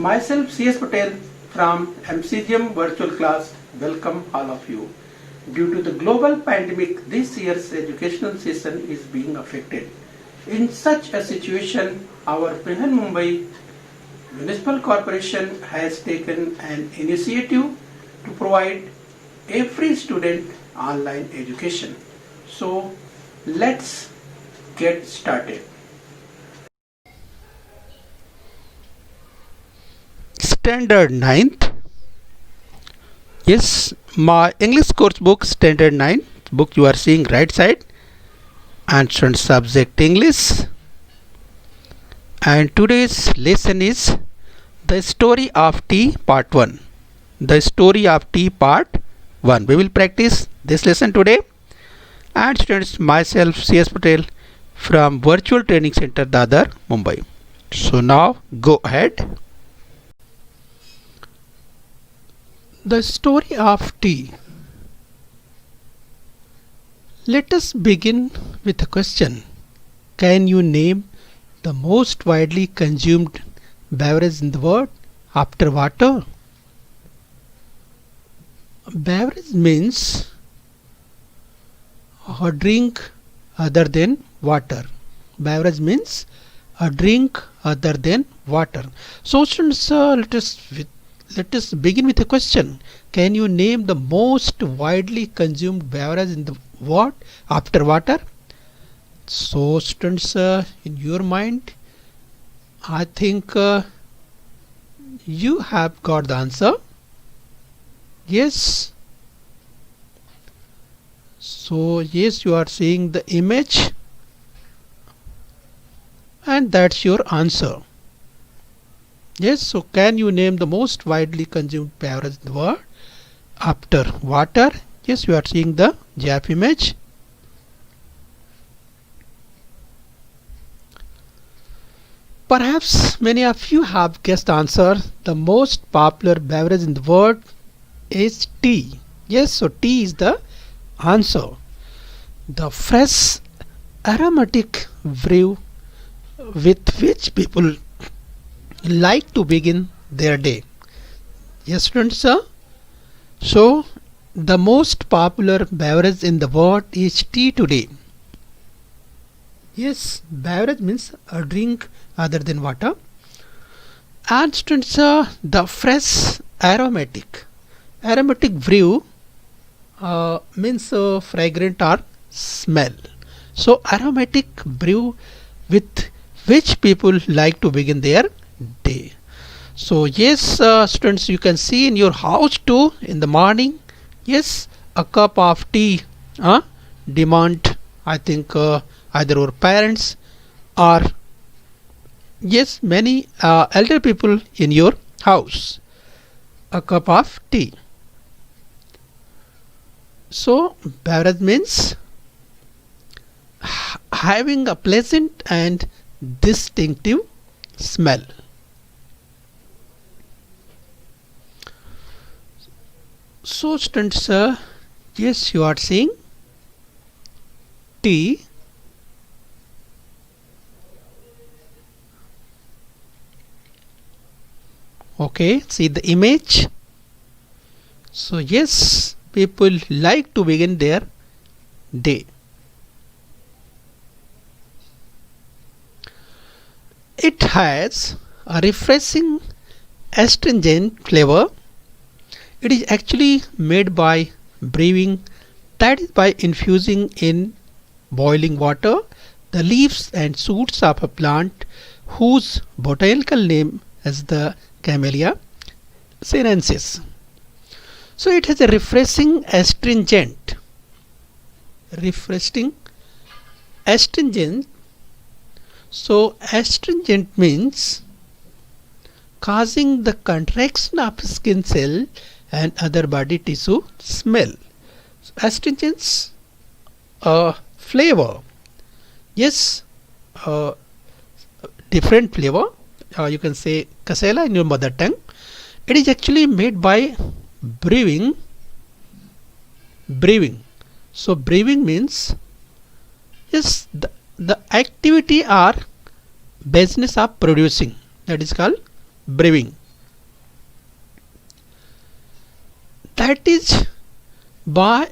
Myself CS Patel from MCGM Virtual Class welcome all of you. Due to the global pandemic, this year's educational session is being affected. In such a situation, our Brihan Mumbai Municipal Corporation has taken an initiative to provide every student online education. So let's get started. Standard 9th. Yes, my English course book Standard 9 book you are seeing right side, and subject English. And today's lesson is the story of tea part 1. The story of tea part 1. We will practice this lesson today. And students, myself CS Patel from Virtual Training Center Dadar, Mumbai. So now go ahead. The story of tea. Let us begin with a question. Can you name the most widely consumed beverage in the world after water? Beverage means a drink other than water. Beverage means a drink other than water. So students, let us begin with a question. Can you name the most widely consumed beverage in the world after water? So students, in your mind, I think you have got the answer. Yes. So yes, you are seeing the image, and that's your answer. Yes, so can you name the most widely consumed beverage in the world after water? Yes, you are seeing the GIF image. Perhaps many of you have guessed the answer. The most popular beverage in the world is tea. Yes, so tea is the answer. The fresh aromatic brew with which people like to begin their day. Yes, students, so the most popular beverage in the world is tea today. Yes, beverage means a drink other than water. And students, the fresh aromatic brew means fragrant or smell. So aromatic brew with which people like to begin their day. So yes, students, you can see in your house too in the morning, yes, a cup of tea demand, I think either our parents or yes, many elder people in your house, a cup of tea. So beverage means having a pleasant and distinctive smell. So students, yes, you are seeing tea. Okay, see the image. So yes, people like to begin their day. It has a refreshing astringent flavor. It is actually made by brewing, that is by infusing in boiling water the leaves and shoots of a plant whose botanical name is the Camellia sinensis. So it has a refreshing astringent. So astringent means causing the contraction of skin cell and other body tissue smell. So astringents flavor. Yes, different flavor. You can say casella in your mother tongue. It is actually made by brewing. So brewing means yes, the activity or business of producing, that is called brewing. that is by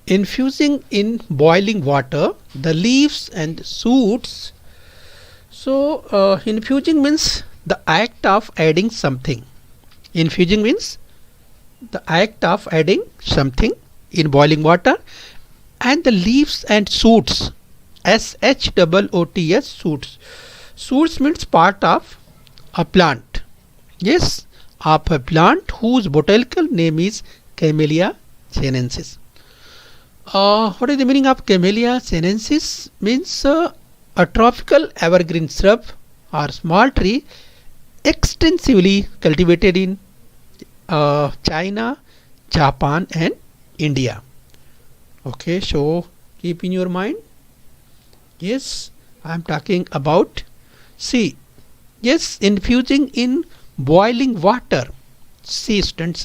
infusing in boiling water the leaves and shoots. So infusing means the act of adding something. Infusing means the act of adding something in boiling water, and the leaves and shoots, shoots. Shoots means part of a plant. Yes, of a plant whose botanical name is Camellia sinensis. What is the meaning of Camellia sinensis? Means a tropical evergreen shrub or small tree extensively cultivated in China, Japan and India. Okay, so keep in your mind. Yes, I am talking about, see, yes, infusing in boiling water. See students,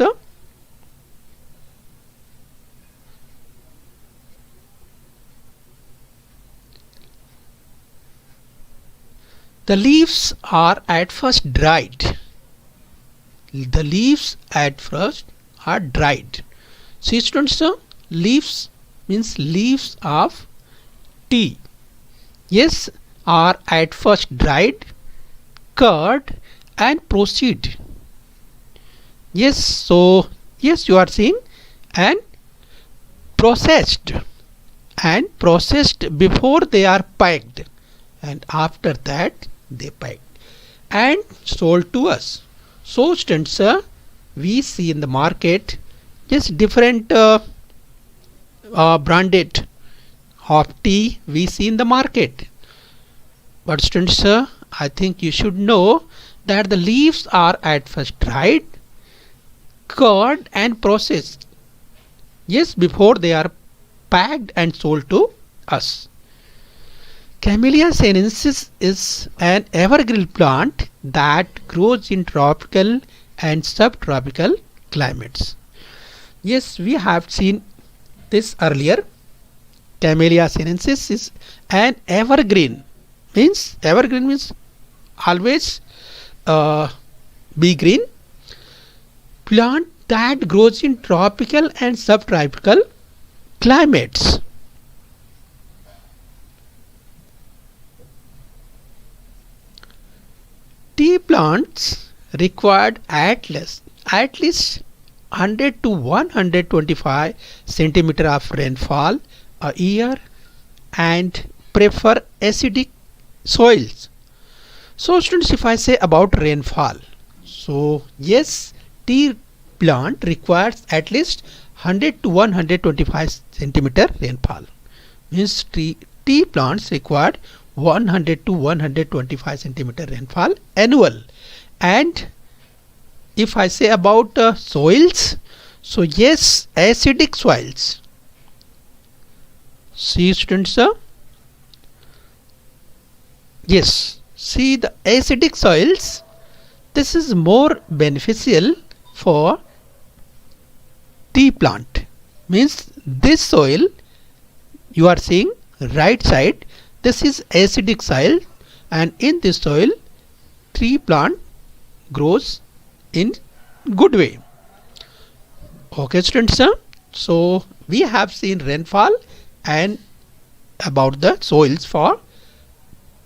the leaves are at first dried. The leaves at first are dried. See students, leaves means leaves of tea. Yes, are at first dried, cut and proceed. Yes, so yes, you are seeing, and processed before they are packed, and after that they packed and sold to us. So students, we see in the market just different branded of tea we see in the market. But students, I think you should know that the leaves are at first dried, cut and processed. Yes, before they are packed and sold to us. Camellia sinensis is an evergreen plant that grows in tropical and subtropical climates. Yes, we have seen this earlier. Camellia sinensis is an evergreen. Evergreen means always be green plant that grows in tropical and subtropical climates. Tea plants required at least 100 to 125 centimeter of rainfall a year and prefer acidic soils. So students, if I say about rainfall, so yes, tea plant requires at least 100 to 125 centimeter rainfall. Means tea plants required 100 to 125 centimeter rainfall annual. And if I say about soils, so yes, acidic soils. See students, yes, see the acidic soils, this is more beneficial for tea plant. Means this soil you are seeing right side, this is acidic soil, and in this soil tea plant grows in good way. Okay students, so we have seen rainfall and about the soils for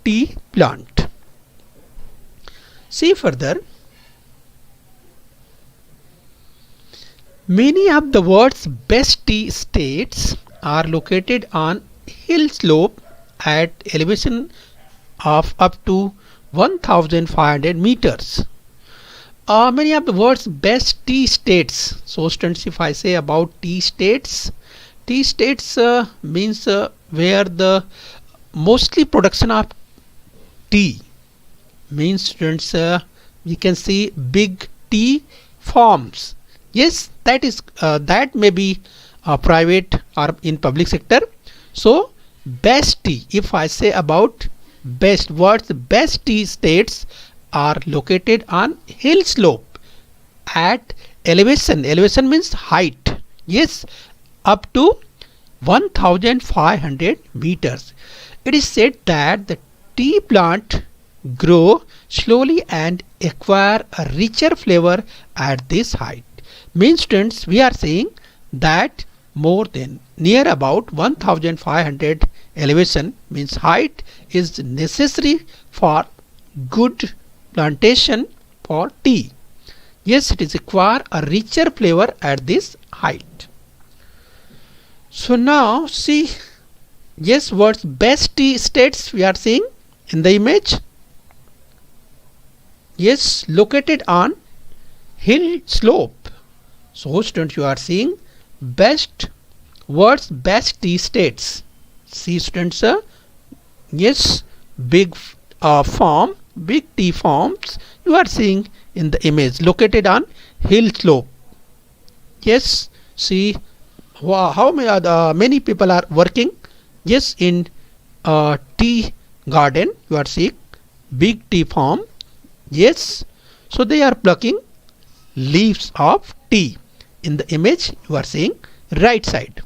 tea plant. See further, many of the world's best tea estates are located on hill slope at elevation of up to 1500 meters. Many of the world's best tea estates. So students, if I say about tea estates means where the mostly production of tea. Means students, we can see big tea farms. Yes, that is that may be private or in public sector. So best tea, if I say about best, world's best tea estates are located on hill slope at elevation means height, yes, up to 1500 meters. It is said that the tea plant grow slowly and acquire a richer flavor at this height. Means students, we are saying that more than near about 1500 elevation means height is necessary for good plantation for tea. Yes, it is require a richer flavor at this height. So now see, yes, what's best tea states we are seeing in the image. Yes, located on hill slope. So students, you are seeing best words, best tea states. See students, yes, big farm, big tea farms you are seeing in the image located on hill slope. Yes, see how many people are working. Yes, in tea garden you are seeing big tea farm. Yes, so they are plucking leaves of tea. In the image you are seeing right side,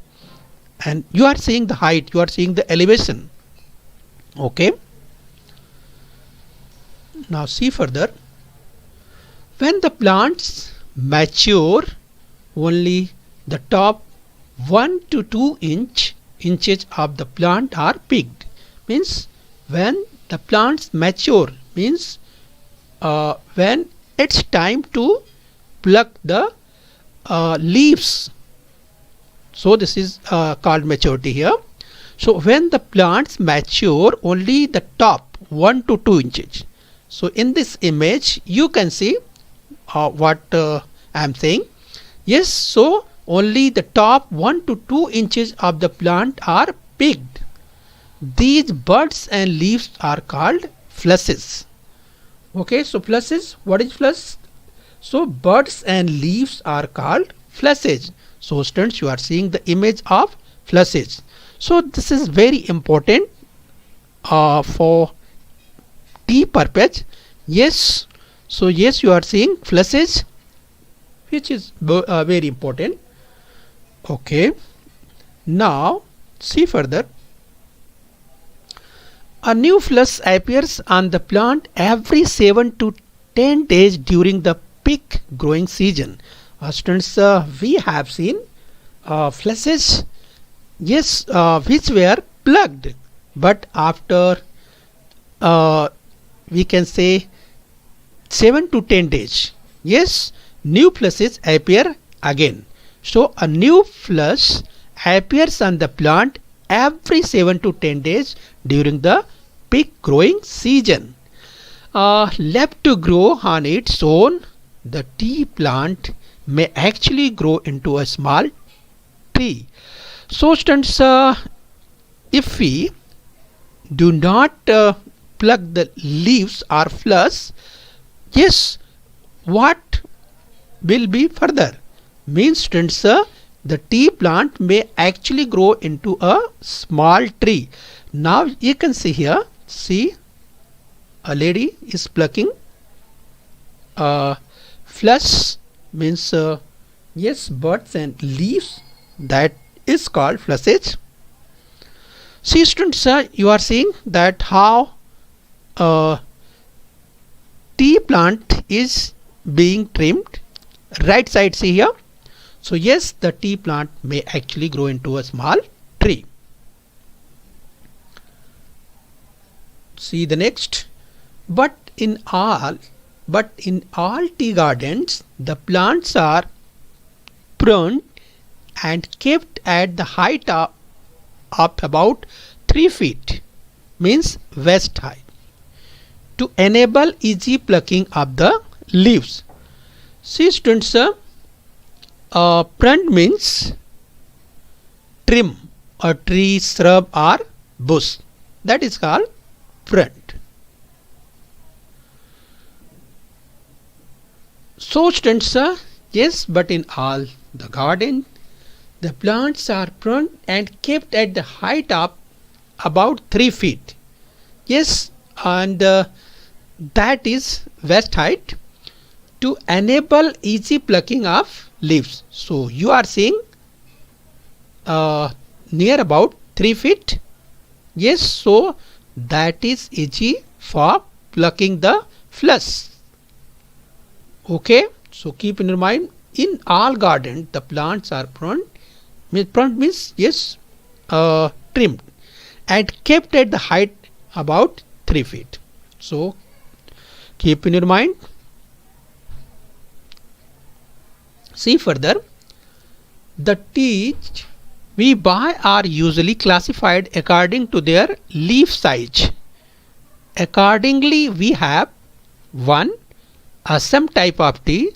and you are seeing the height, you are seeing the elevation. Okay, now see further. When the plants mature, only the top 1 to 2 inches of the plant are picked. Means when the plants mature, means when it's time to pluck the leaves. So this is called maturity here. So when the plants mature, only the top 1 to 2 inches. So in this image you can see what I am saying. Yes, so only the top 1 to 2 inches of the plant are picked. These buds and leaves are called flushes. Okay, so flushes, what is flush? So buds and leaves are called flushes. So students, you are seeing the image of flushes. So this is very important for tea purpose. Yes, so yes, you are seeing flushes, which is very important. Okay, now see further. A new flush appears on the plant every 7 to 10 days during the peak growing season. Students, we have seen flushes, yes, which were plucked, but after we can say 7 to 10 days, yes, new flushes appear again. So a new flush appears on the plant every 7 to 10 days during the peak growing season. Left to grow on its own, the tea plant may actually grow into a small tree. So students, if we do not pluck the leaves or flush, yes, what will be further? Means students, the tea plant may actually grow into a small tree. Now you can see here, see a lady is plucking flush, means yes, buds and leaves, that is called flushes. See students, you are seeing that how tea plant is being trimmed. Right side, see here. So yes, the tea plant may actually grow into a small tree. See the next. But in all tea gardens, the plants are pruned and kept at the height of about 3 feet, means waist height, to enable easy plucking of the leaves. See students, pruned means trim a tree, shrub or bush, that is called pruned. So students, yes, but in all the garden, the plants are pruned and kept at the height of about 3 feet. Yes, and that is waist height, to enable easy plucking of leaves. So you are seeing near about 3 feet. Yes, so that is easy for plucking the flush. Okay, so keep in your mind in all gardens the plants are pruned. Pruned means yes, trimmed and kept at the height about 3 feet. So keep in your mind. See further, the teas we buy are usually classified according to their leaf size. Accordingly, we have 1. Assam type of tea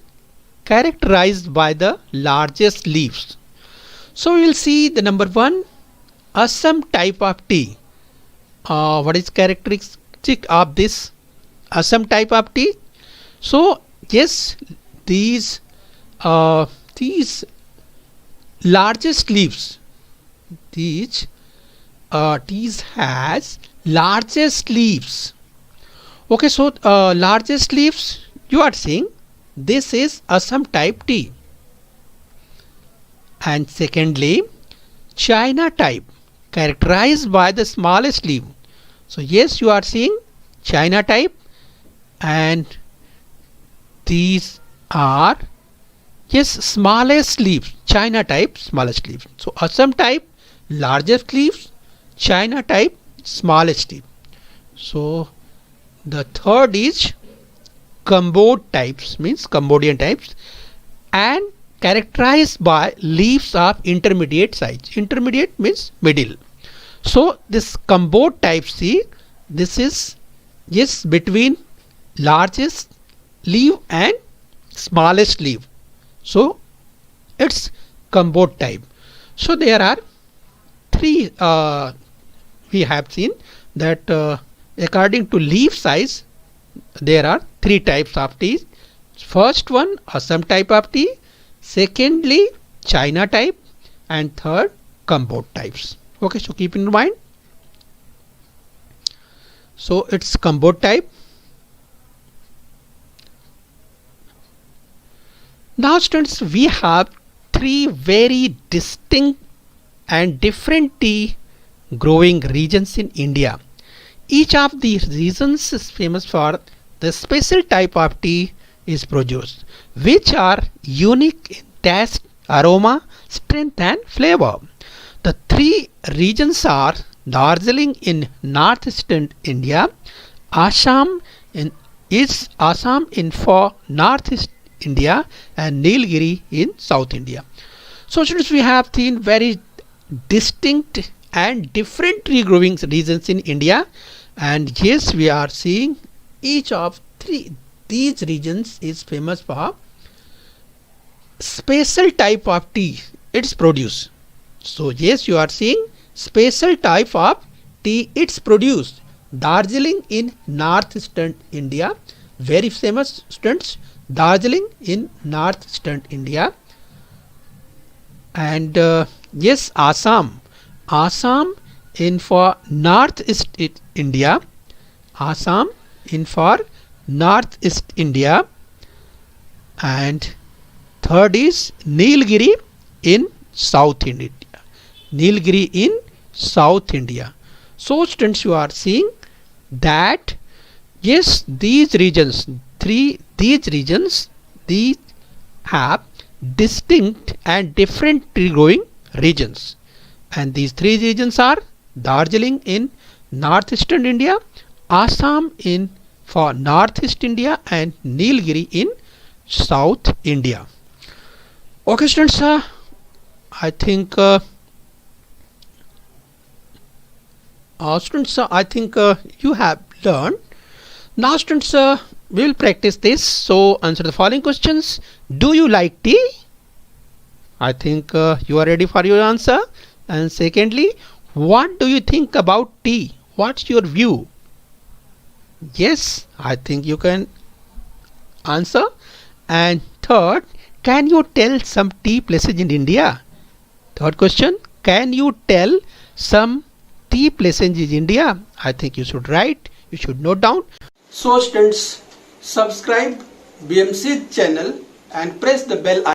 characterized by the largest leaves. So we will see the number 1, Assam type of tea. What is characteristic of this Assam type of tea? So yes, these largest leaves, these teas has largest leaves. Okay, so largest leaves you are seeing, this is Assam type tea. And secondly, China type characterized by the smallest leaf. So yes, you are seeing China type, and these are yes smallest leaves, China type smallest leaves. So Assam type largest leaves, China type smallest leaf. So the third is types, means Cambodian types, and characterized by leaves of intermediate size. Intermediate means middle. So this Cambod type, see, this is yes between largest leaf and smallest leaf. So it's Cambod type. So there are 3 we have seen that according to leaf size there are 3 types of tea. First one, Assam type of tea. Secondly, China type, and third, Cambod types. Okay, so keep in mind. So it's Cambod type. Now students, we have 3 very distinct and different tea growing regions in India. Each of these regions is famous for the special type of tea is produced, which are unique in taste, aroma, strength and flavor. The 3 regions are Darjeeling in northeastern India, Assam in for northeast India, and Nilgiri in South India. So students, we have seen very distinct and different tree growing regions in India, and yes, we are seeing each of these regions is famous for special type of tea it's produced. So yes, you are seeing special type of tea it's produced. Darjeeling in northeastern India, very famous students, Darjeeling in northeastern India. And yes, Assam in for northeast India, Assam in for northeast India, and third is Nilgiri in South India. Nilgiri in South India. So students, you are seeing that yes, these regions these have distinct and different tree growing regions, and these 3 regions are Darjeeling in northeastern India, Assam in for northeast India, and Nilgiri in South India. Okay students, I think you have learned. Now students, we will practice this. So answer the following questions. Do you like tea? I think you are ready for your answer. And secondly, what do you think about tea? What's your view? Yes, I think you can answer. And third, can you tell some tea places in India? Third question, can you tell some tea places in India? I think you should write, you should note down. So students, subscribe BMC channel and press the bell icon.